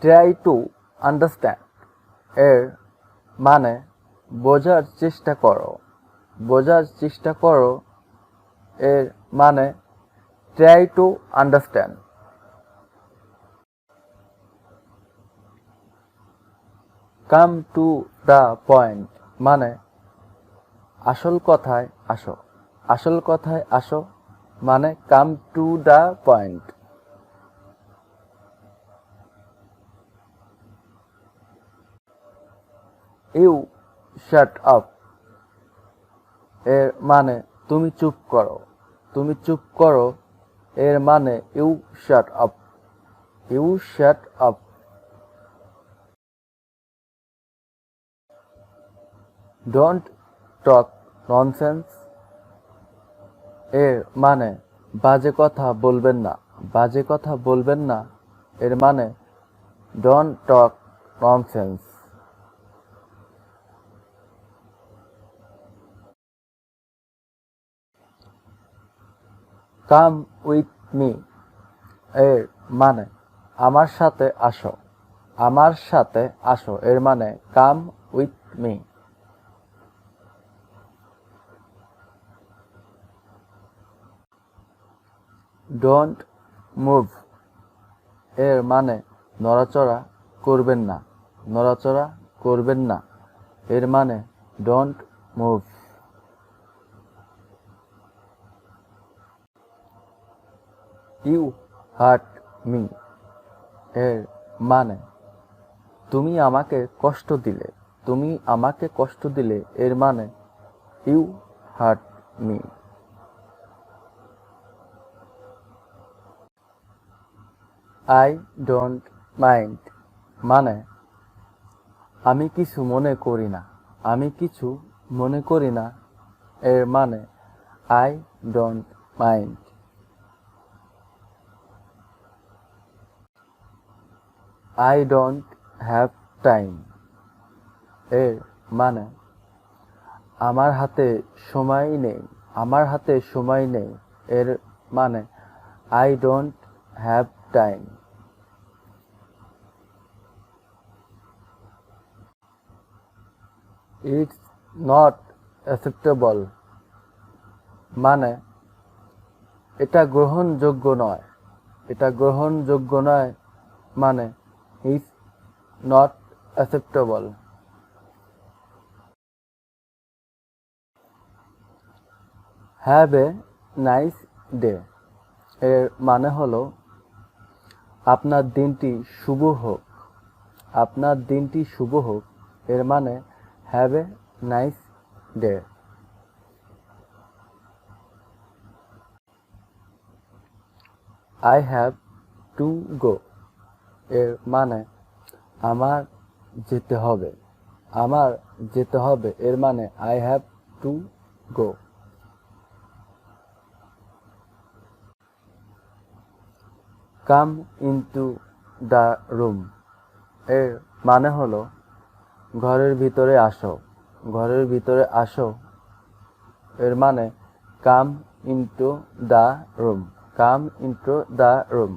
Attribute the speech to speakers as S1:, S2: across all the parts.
S1: Try to understand এর মানে বোঝার চেষ্টা করো। বোঝার চেষ্টা করো এর মানে try to understand. Come to the point মানে আসল কথায় আসো। আসল কথায় আসো মানে come to the point. You shut up এর মানে তুমি চুপ করো। তুমি চুপ করো এর মানে you shut up. You shut up. Don't talk nonsense এর মানে বাজে কথা বলবেন না। বাজে কথা বলবেন না এর মানে don't talk nonsense. Come with me এর মানে আমার সাথে আসো। আমার সাথে আসো এর মানে come with me. Don't move এর মানে নড়াচড়া করবেন না। নড়াচড়া করবেন না এর মানে don't move. You hurt me এর মানে তুমি আমাকে কষ্ট দিলে। তুমি আমাকে কষ্ট দিলে এর মানে you hurt me. I don't mind মানে আমি কিছু মনে করি না। আমি কিছু মনে করি না এর মানে I don't mind. I don't have time এর মানে আমার হাতে সময় নেই। আমার হাতে সময় নেই এর মানে I don't have time. It's not acceptable মানে এটা গ্রহণযোগ্য নয়। এটা গ্রহণযোগ্য নয় মানে it's not acceptable. Have a nice day এর মানে হলো আপনার দিনটি শুভ হোক। আপনার দিনটি শুভ হোক এর মানে have a nice day. I have to গো এর মানে আমার যেতে হবে। আমার যেতে হবে এর মানে I have to go. Come into the room এর মানে হলো ঘরের ভিতরে আসো। ঘরের ভিতরে আসো এর মানে come into the room. Come into the room.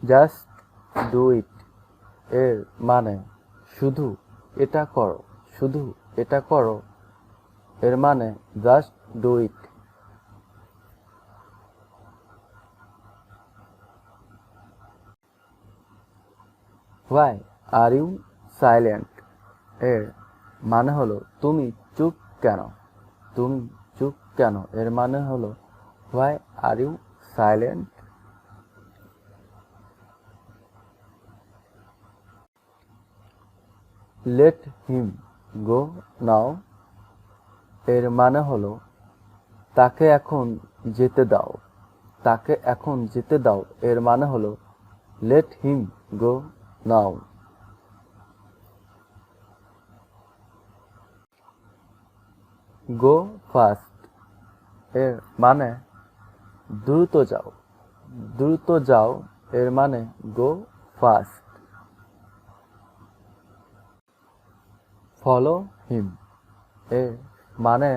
S1: Just do it এর মানে শুধু এটা করো। শুধু এটা করো এর মানে just do it. Why are you silent এর মানে হলো তুমি চুপ কেন। তুমি চুপ কেন এর মানে হলো why are you silent. Let him go now এর মানে হলো তাকে এখন যেতে দাও। তাকে এখন যেতে দাও এর মানে হলো লেট হিম গো নাও। গো ফাস্ট এর মানে দ্রুত যাও। দ্রুত যাও এর মানে গো ফাস্ট। ফলো হিম এর মানে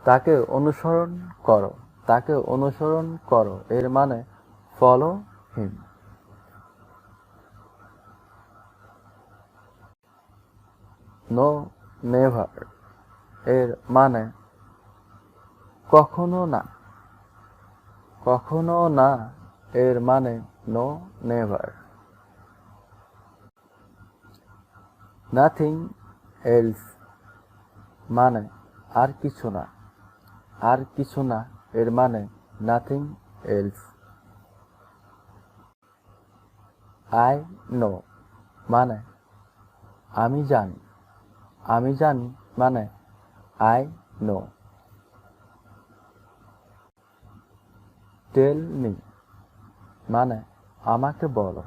S1: তাকে অনুসরণ করো। তাকে অনুসরণ করো এর মানে follow him. No, never এর মানে কখনো না। কখনো না এর মানে no, never. Nothing else মানে আর কিছু না। আর কিছু না এর মানে nothing else. I know মানে আমি জানি। আমি জানি মানে I know. Tell me মানে আমাকে বলো।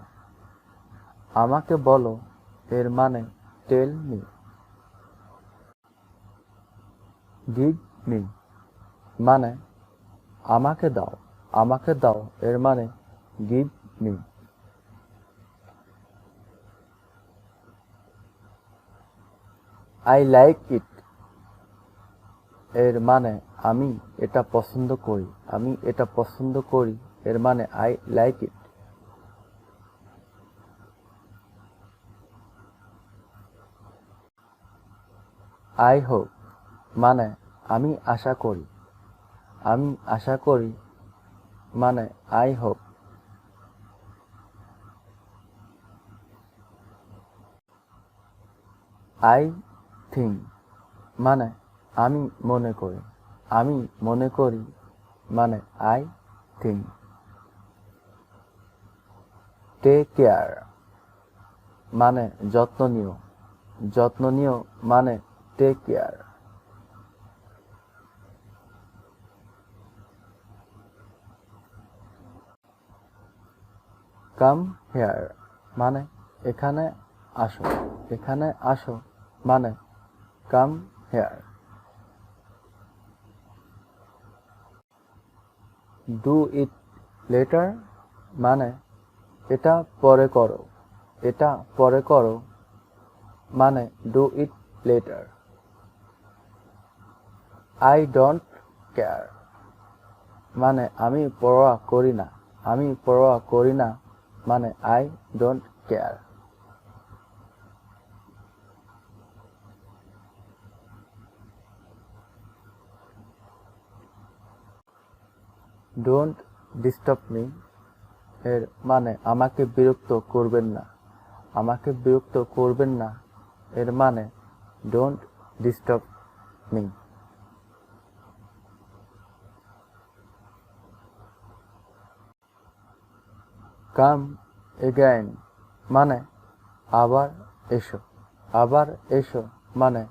S1: আমাকে বলো এর মানে tell me. Give me মানে আমাকে দাও। আমাকে দাও এর মানে give me. I like it এর মানে আমি এটা পছন্দ করি। আমি এটা পছন্দ করি এর মানে I like it. I hope মানে আমি আশা করি। আমি আশা করি মানে I hope. I think মানে আমি মনে করি। আমি মনে করি মানে I think. Take care মানে যত্ন নিও। যত্ন নিও মানে take care. Come here মানে এখানে আসো। এখানে আসো মানে come here. Do it later মানে এটা পরে করো। এটা পরে করো মানে do it later. I don't care মানে আমি পরোয়া করি না। আমি পরোয়া করি না মানে I don't care. Don't disturb me এর মানে আমাকে বিরক্ত করবেন না। আমাকে বিরক্ত করবেন না এর মানে don't disturb me. Come again মানে আবার এসো। আবার এসো মানে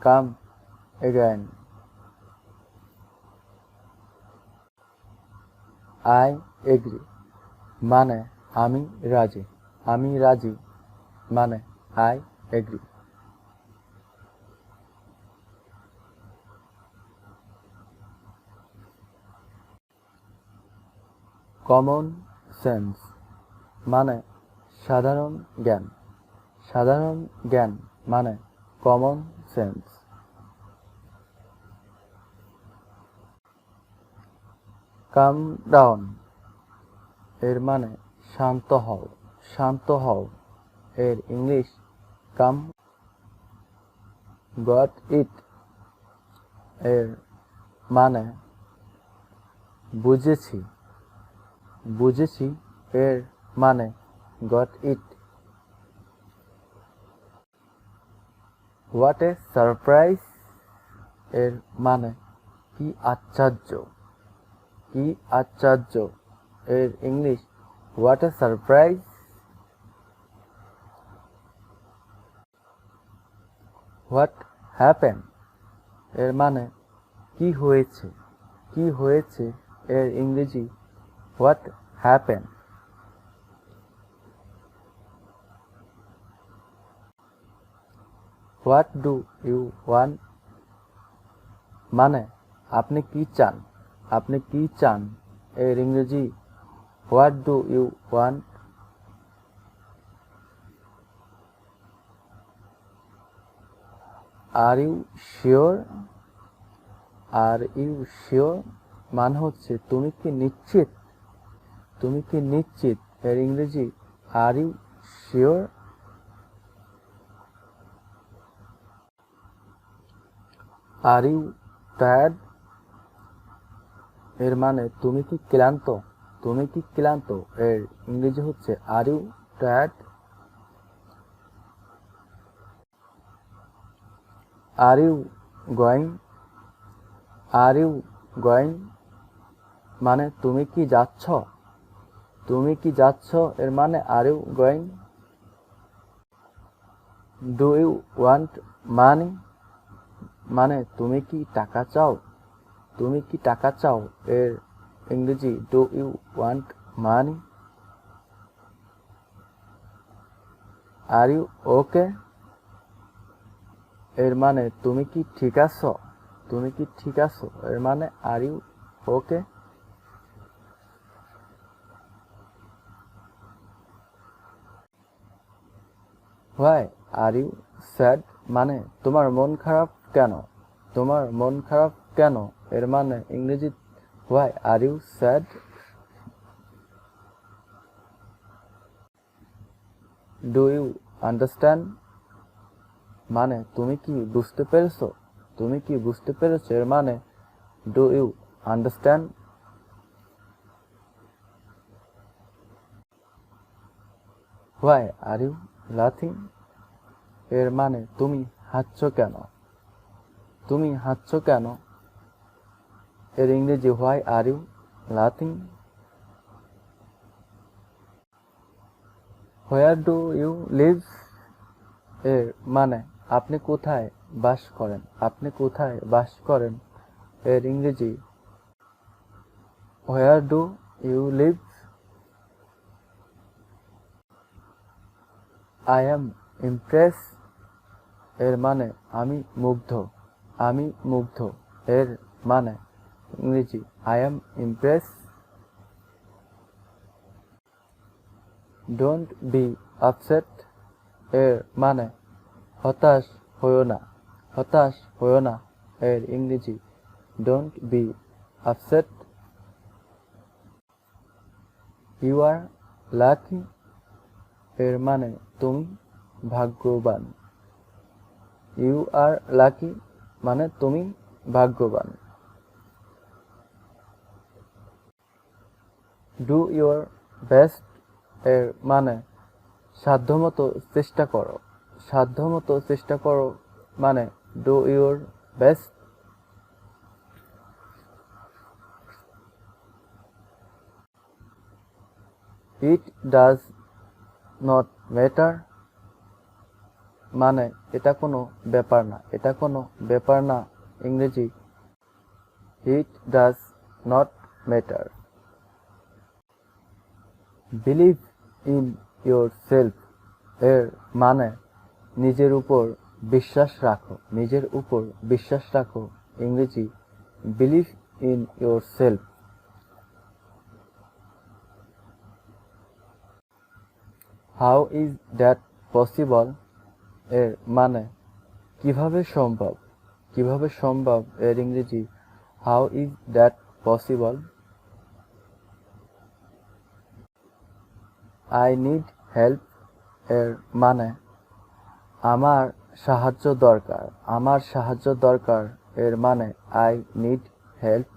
S1: come again. I agree মানে আমি রাজি। আমি রাজি মানে I agree. Common sense মানে সাধারণ জ্ঞান। সাধারণ জ্ঞান মানে common sense. Calm down এর মানে শান্ত হও। শান্ত হও এর ইংলিশ calm. Got it এর মানে বুঝেছি। বুঝেছি এর মানে got it. What a surprise এর মানে কি আশ্চর্য। কি আশ্চর্য এর English what a surprise. What happened এর মানে কি হয়েছে। কি হয়েছে এর ইংরেজি what happened. What do you want মানে আপনি কি চান। আপনি কি চান এর ইংরেজি what do you want. Are you sure? Are you sure মানে হচ্ছে তুমি কি নিশ্চিত। তুমি কি নিশ্চিত? এর ইংরেজি are you sure? Are you tired? এর মানে তুমি কি ক্লান্ত? তুমি কি ক্লান্ত? এর ইংরেজি হচ্ছে are you tired? Are you going? Are you going মানে তুমি কি যাচ্ছ? তুমি কি যাচ্ছ? এর মানে are you going? Do you want money? মানে তুমি কি টাকা চাও? তুমি কি টাকা চাও? এর ইংরেজি do you want money? Are you okay? এর মানে তুমি কি ঠিক আছো? তুমি কি ঠিক আছো? এর মানে are you okay? Why are you sad? মানে তোমার মন খারাপ কেন? তোমার মন খারাপ কেন? এর মানে ইংরেজি why are you sad? Do you understand? মানে তুমি কি বুঝতে পেরেছো? তুমি কি বুঝতে পেরেছো? এর মানে do you understand? Why are you লাফিং? এর মানে তুমি হাসছো কেন? তুমি হাসছো কেন? এর ইংরেজি হোয়াই আর ইউ লাফিং? Where do you live? এর মানে আপনি কোথায় বাস করেন? আপনি কোথায় বাস করেন? এর ইংরেজি where do you live? I am impress? এর মানে আমি মুগ্ধ। আমি মুগ্ধ। এর মানে ইংরেজি I am impress? Don't be upset? এর মানে হতাশ হইও না। হতাশ হইও না। এর ইংরেজি don't be upset? You are lucky? এর মানে তুমি ভাগ্যবান। ইউ আর লাকি মানে তুমি ভাগ্যবান। Do your best? এর মানে সাধ্যমতো চেষ্টা করো। সাধ্যমতো চেষ্টা করো মানে do your best? It does not matter? মানে এটা কোনো ব্যাপার না। এটা কোনো ব্যাপার না। ইংরেজি it does not matter. Believe in your self? এর মানে নিজের উপর বিশ্বাস রাখো। নিজের উপর বিশ্বাস রাখো। ইংরেজি believe in your self. How is that possible? এর মানে কিভাবে সম্ভব? কিভাবে সম্ভব? এর ইংরেজি how is that possible? I need help? এর মানে আমার সাহায্য দরকার। আমার সাহায্য দরকার। এর মানে আই নিড হেল্প।